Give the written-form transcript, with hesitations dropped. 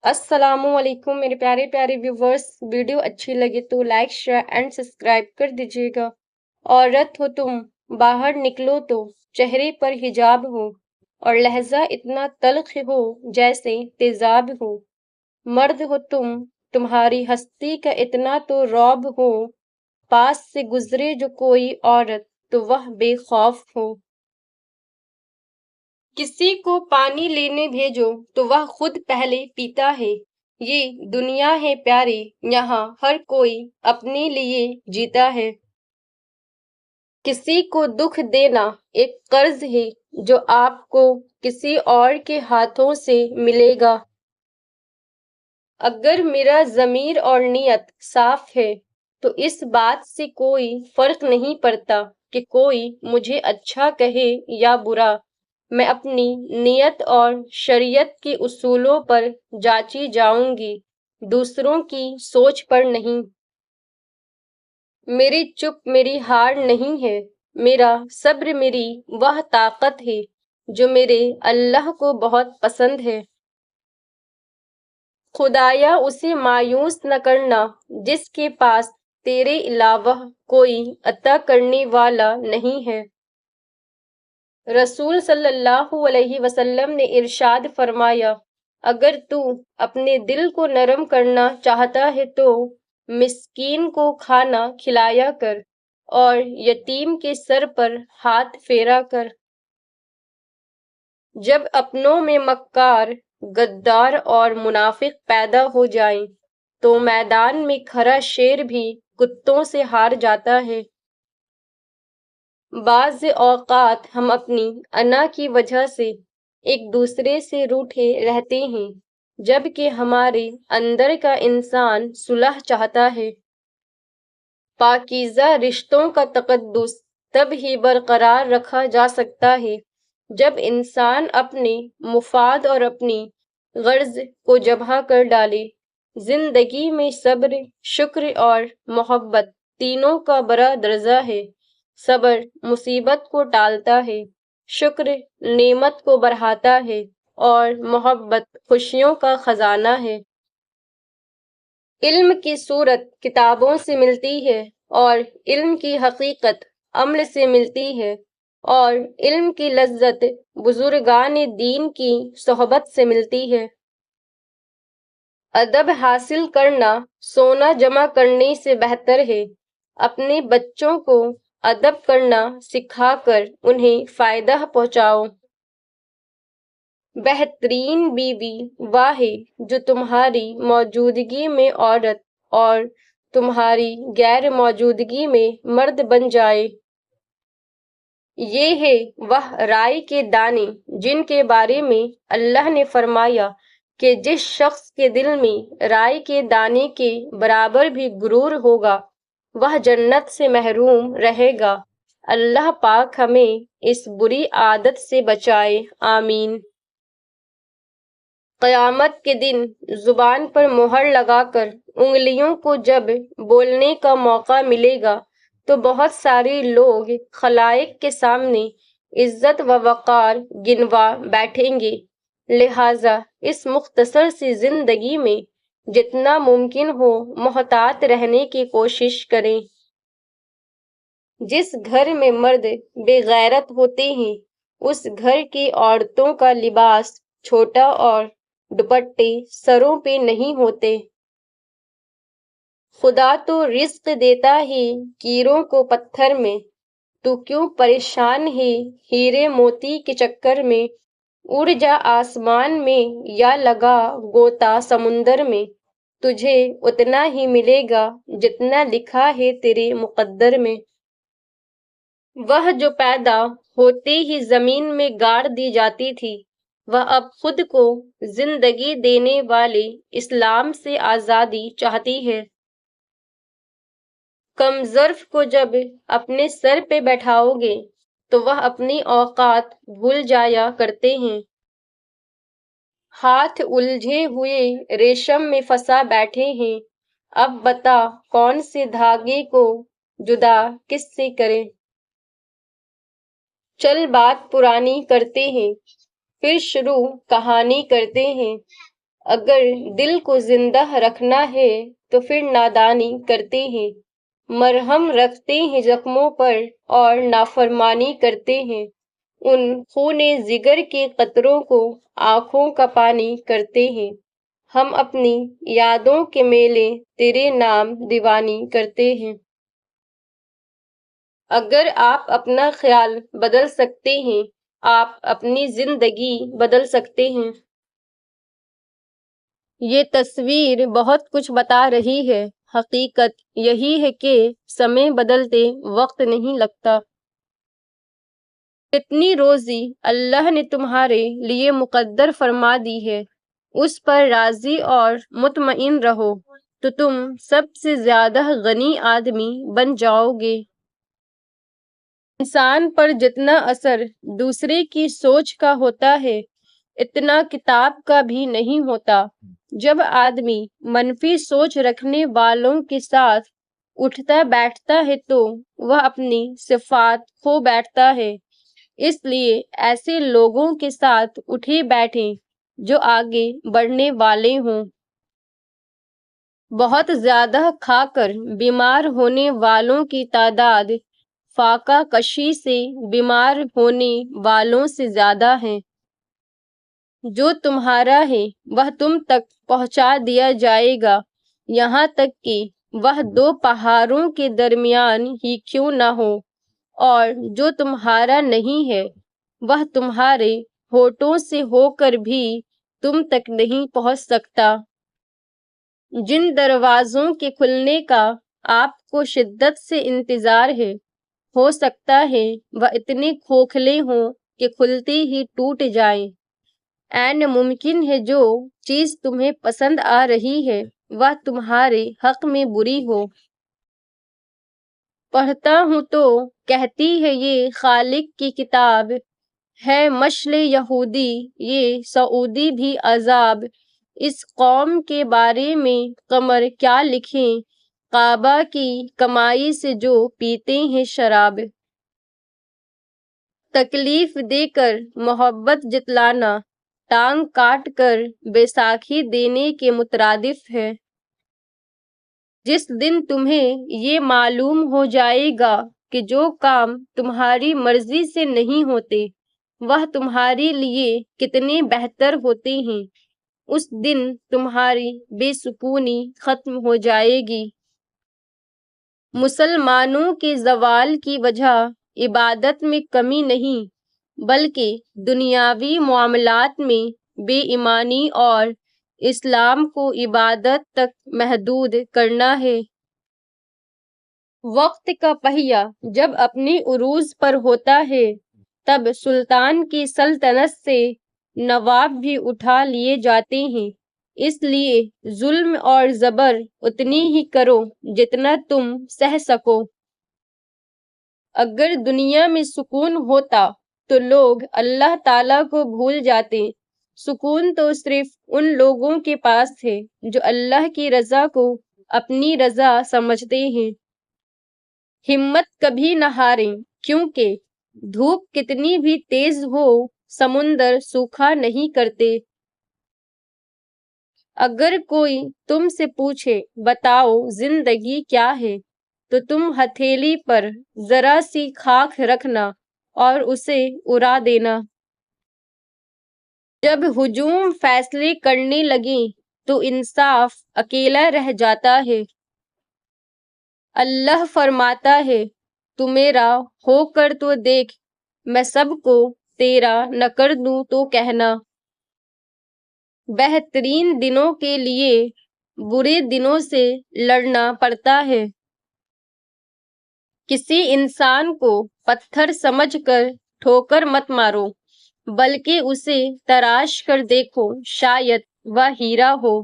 السلام علیکم میرے پیارے پیارے ویورز، ویڈیو اچھی لگے تو لائک شیئر اینڈ سبسکرائب کر دیجیے گا۔ عورت ہو تم، باہر نکلو تو چہرے پر حجاب ہو اور لہجہ اتنا تلخ ہو جیسے تیزاب ہو۔ مرد ہو تم، تمہاری ہستی کا اتنا تو رعب ہو، پاس سے گزرے جو کوئی عورت تو وہ بے خوف ہو۔ کسی کو پانی لینے بھیجو تو وہ خود پہلے پیتا ہے۔ یہ دنیا ہے پیاری، یہاں ہر کوئی اپنے لیے جیتا ہے۔ کسی کو دکھ دینا ایک قرض ہے جو آپ کو کسی اور کے ہاتھوں سے ملے گا۔ اگر میرا ضمیر اور نیت صاف ہے تو اس بات سے کوئی فرق نہیں پڑتا کہ کوئی مجھے اچھا کہے یا برا۔ میں اپنی نیت اور شریعت کے اصولوں پر جانچی جاؤں گی، دوسروں کی سوچ پر نہیں۔ میری چپ میری ہار نہیں ہے، میرا صبر میری وہ طاقت ہے جو میرے اللہ کو بہت پسند ہے۔ خدایا اسے مایوس نہ کرنا جس کے پاس تیرے علاوہ کوئی عطا کرنے والا نہیں ہے۔ رسول صلی اللہ علیہ وسلم نے ارشاد فرمایا، اگر تو اپنے دل کو نرم کرنا چاہتا ہے تو مسکین کو کھانا کھلایا کر اور یتیم کے سر پر ہاتھ پھیرا کر۔ جب اپنوں میں مکار، غدار اور منافق پیدا ہو جائیں تو میدان میں کھڑا شیر بھی کتوں سے ہار جاتا ہے۔ بعض اوقات ہم اپنی انا کی وجہ سے ایک دوسرے سے روٹھے رہتے ہیں، جبکہ ہمارے اندر کا انسان صلح چاہتا ہے۔ پاکیزہ رشتوں کا تقدس تب ہی برقرار رکھا جا سکتا ہے جب انسان اپنے مفاد اور اپنی غرض کو جبہہ کر ڈالے۔ زندگی میں صبر، شکر اور محبت تینوں کا بڑا درجہ ہے۔ صبر مصیبت کو ٹالتا ہے، شکر نعمت کو بڑھاتا ہے اور محبت خوشیوں کا خزانہ ہے۔ علم کی صورت کتابوں سے ملتی ہے اور علم کی حقیقت عمل سے ملتی ہے، اور علم کی لذت بزرگان دین کی صحبت سے ملتی ہے۔ ادب حاصل کرنا سونا جمع کرنے سے بہتر ہے۔ اپنے بچوں کو ادب کرنا سکھا کر انہیں فائدہ پہنچاؤ۔ بہترین بیوی وہ ہے جو تمہاری موجودگی میں عورت اور تمہاری غیر موجودگی میں مرد بن جائے۔ یہ ہے وہ رائے کے دانے جن کے بارے میں اللہ نے فرمایا کہ جس شخص کے دل میں رائے کے دانے کے برابر بھی غرور ہوگا وہ جنت سے محروم رہے گا۔ اللہ پاک ہمیں اس بری عادت سے بچائے، آمین۔ قیامت کے دن زبان پر مہر لگا کر انگلیوں کو جب بولنے کا موقع ملے گا تو بہت سارے لوگ خلائق کے سامنے عزت و وقار گنوا بیٹھیں گے، لہٰذا اس مختصر سی زندگی میں جتنا ممکن ہو محتاط رہنے کی کوشش کریں۔ جس گھر میں مرد بے غیرت ہوتے ہیں اس گھر کی عورتوں کا لباس چھوٹا اور دوپٹے سروں پہ نہیں ہوتے۔ خدا تو رزق دیتا ہے کیڑوں کو پتھر میں، تو کیوں پریشان ہے ہیرے موتی کے چکر میں۔ اڑ جا آسمان میں یا لگا غوطہ سمندر میں، تجھے اتنا ہی ملے گا جتنا لکھا ہے تیرے مقدر میں۔ وہ جو پیدا ہوتے ہی زمین میں گاڑ دی جاتی تھی وہ اب خود کو زندگی دینے والے اسلام سے آزادی چاہتی ہے۔ کم ظرف کو جب اپنے سر پہ بیٹھاؤ گے تو وہ اپنی اوقات بھول جایا کرتے ہیں۔ ہاتھ الجھے ہوئے ریشم میں پھنسا بیٹھے ہیں، اب بتا کون سے دھاگے کو جدا کس سے کریں۔ چل بات پرانی کرتے ہیں پھر شروع کہانی کرتے ہیں، اگر دل کو زندہ رکھنا ہے تو پھر نادانی کرتے ہیں، مرہم رکھتے ہیں زخموں پر اور نافرمانی کرتے ہیں، ان خون جگر کے قطروں کو آنکھوں کا پانی کرتے ہیں، ہم اپنی یادوں کے میلے تیرے نام دیوانی کرتے ہیں۔ اگر آپ اپنا خیال بدل سکتے ہیں، آپ اپنی زندگی بدل سکتے ہیں۔ یہ تصویر بہت کچھ بتا رہی ہے، حقیقت یہی ہے کہ سمے بدلتے وقت نہیں لگتا۔ جتنی روزی اللہ نے تمہارے لیے مقدر فرما دی ہے، اس پر راضی اور مطمئن رہو تو تم سب سے زیادہ غنی آدمی بن جاؤ گے۔ انسان پر جتنا اثر دوسرے کی سوچ کا ہوتا ہے، اتنا کتاب کا بھی نہیں ہوتا۔ جب آدمی منفی سوچ رکھنے والوں کے ساتھ اٹھتا بیٹھتا ہے تو وہ اپنی صفات کھو بیٹھتا ہے، اس لیے ایسے لوگوں کے ساتھ اٹھے بیٹھیں جو آگے بڑھنے والے ہوں۔ بہت زیادہ کھا کر بیمار ہونے والوں کی تعداد فاقہ کشی سے بیمار ہونے والوں سے زیادہ ہے۔ جو تمہارا ہے وہ تم تک پہنچا دیا جائے گا، یہاں تک کہ وہ دو پہاڑوں کے درمیان ہی کیوں نہ ہو، اور جو تمہارا نہیں ہے وہ تمہارے ہونٹوں سے ہو کر بھی تم تک نہیں پہنچ سکتا۔ جن دروازوں کے کھلنے کا آپ کو شدت سے انتظار ہے، ہو سکتا ہے وہ اتنے کھوکھلے ہوں کہ کھلتے ہی ٹوٹ جائیں۔ عین ممکن ہے جو چیز تمہیں پسند آ رہی ہے وہ تمہارے حق میں بری ہو۔ پڑھتا ہوں تو کہتی ہے یہ خالق کی کتاب ہے، مشعل یہودی یہ سعودی بھی عذاب، اس قوم کے بارے میں قمر کیا لکھیں، کعبہ کی کمائی سے جو پیتے ہیں شراب۔ تکلیف دے کر محبت جتلانا ٹانگ کاٹ کر بیساکھی دینے کے مترادف ہے۔ جس دن تمہیں یہ معلوم ہو جائے گا کہ جو کام تمہاری مرضی سے نہیں ہوتے وہ تمہارے لیے کتنے بہتر ہوتے ہیں، اس دن تمہاری بے سکونی ختم ہو جائے گی۔ مسلمانوں کے زوال کی وجہ عبادت میں کمی نہیں بلکہ دنیاوی معاملات میں بے ایمانی اور اسلام کو عبادت تک محدود کرنا ہے۔ وقت کا پہیہ جب اپنے عروج پر ہوتا ہے تب سلطان کی سلطنت سے نواب بھی اٹھا لیے جاتے ہیں، اس لیے ظلم اور جبر اتنی ہی کرو جتنا تم سہ سکو۔ اگر دنیا میں سکون ہوتا تو لوگ اللہ تعالیٰ کو بھول جاتے۔ سکون تو صرف ان لوگوں کے پاس ہے جو اللہ کی رضا کو اپنی رضا سمجھتے ہیں۔ ہمت کبھی نہ ہاریں، کیونکہ دھوپ کتنی بھی تیز ہو سمندر سوکھا نہیں کرتے۔ اگر کوئی تم سے پوچھے بتاؤ زندگی کیا ہے تو تم ہتھیلی پر ذرا سی خاک رکھنا اور اسے اڑا دینا۔ جب ہجوم فیصلے کرنے لگیں تو انصاف اکیلا رہ جاتا ہے۔ اللہ فرماتا ہے تو میرا ہو کر تو دیکھ، میں سب کو تیرا نہ کر دوں تو کہنا۔ بہترین دنوں کے لیے برے دنوں سے لڑنا پڑتا ہے۔ کسی انسان کو پتھر سمجھ کر ٹھوکر مت مارو بلکہ اسے تراش کر دیکھو، شاید وہ ہیرا ہو۔